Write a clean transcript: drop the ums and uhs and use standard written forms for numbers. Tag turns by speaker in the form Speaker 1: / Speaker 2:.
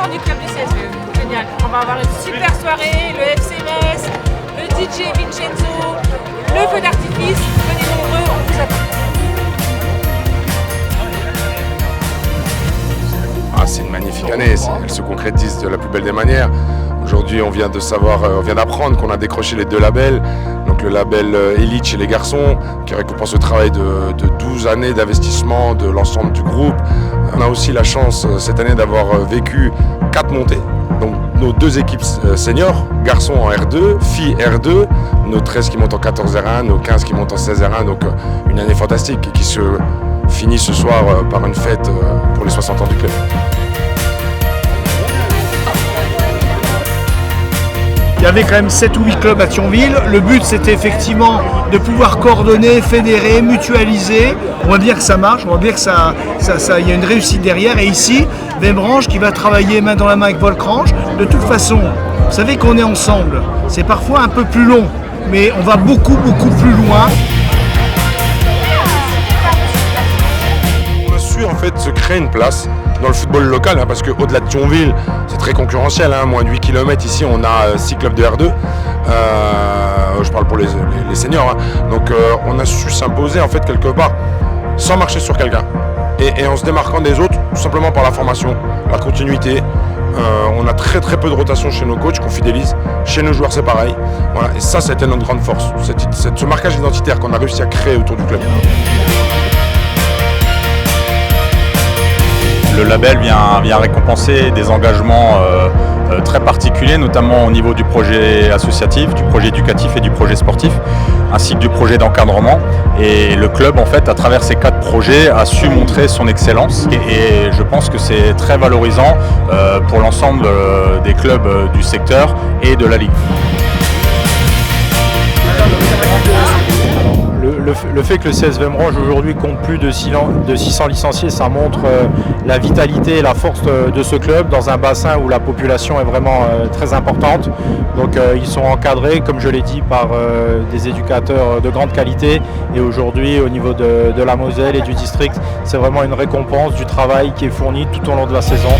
Speaker 1: représentants du club du CSVE. Génial. On va avoir une super soirée, le FC Metz, le DJ Vincenzo, le feu d'artifice. Venez nombreux, on vous attend.
Speaker 2: C'est une magnifique année, elle se concrétise de la plus belle des manières. Aujourd'hui, on vient d'apprendre qu'on a décroché les 2 labels. Donc le label Elite chez les garçons, qui récompense le travail de 12 années d'investissement de l'ensemble du groupe. On a aussi la chance cette année d'avoir vécu 4 montées. Donc nos 2 équipes seniors, garçons en R2, filles R2, nos 13 qui montent en 14 R1, nos 15 qui montent en 16 R1. Donc une année fantastique et qui se finit ce soir par une fête pour les 60 ans du club.
Speaker 3: Il y avait quand même 7 ou 8 clubs à Thionville. Le but, c'était effectivement de pouvoir coordonner, fédérer, mutualiser. On voit bien que ça marche, on voit bien que il y a une réussite derrière. Et ici, Wembranche qui va travailler main dans la main avec Volcrange. De toute façon, vous savez qu'on est ensemble. C'est parfois un peu plus long, mais on va beaucoup plus loin.
Speaker 2: On a su en fait se créer une place dans le football local, parce qu'au-delà de Thionville, c'est très concurrentiel, moins de 8 km ici, on a 6 clubs de R2, je parle pour les seniors, donc on a su s'imposer en fait quelque part, sans marcher sur quelqu'un, et en se démarquant des autres, tout simplement par la formation, la continuité. On a très peu de rotation chez nos coachs qu'on fidélise, chez nos joueurs c'est pareil, voilà. Et ça a été notre grande force, ce marquage identitaire qu'on a réussi à créer autour du club.
Speaker 4: Le label vient récompenser des engagements très particuliers, notamment au niveau du projet associatif, du projet éducatif et du projet sportif, ainsi que du projet d'encadrement. Et le club, en fait, à travers ces 4 projets, a su montrer son excellence. Et je pense que c'est très valorisant pour l'ensemble des clubs du secteur et de la Ligue.
Speaker 5: Le fait que le CS Wembranche aujourd'hui compte plus de 600 licenciés, ça montre la vitalité et la force de ce club dans un bassin où la population est vraiment très importante. Donc ils sont encadrés, comme je l'ai dit, par des éducateurs de grande qualité. Et aujourd'hui, au niveau de la Moselle et du district, c'est vraiment une récompense du travail qui est fourni tout au long de la saison.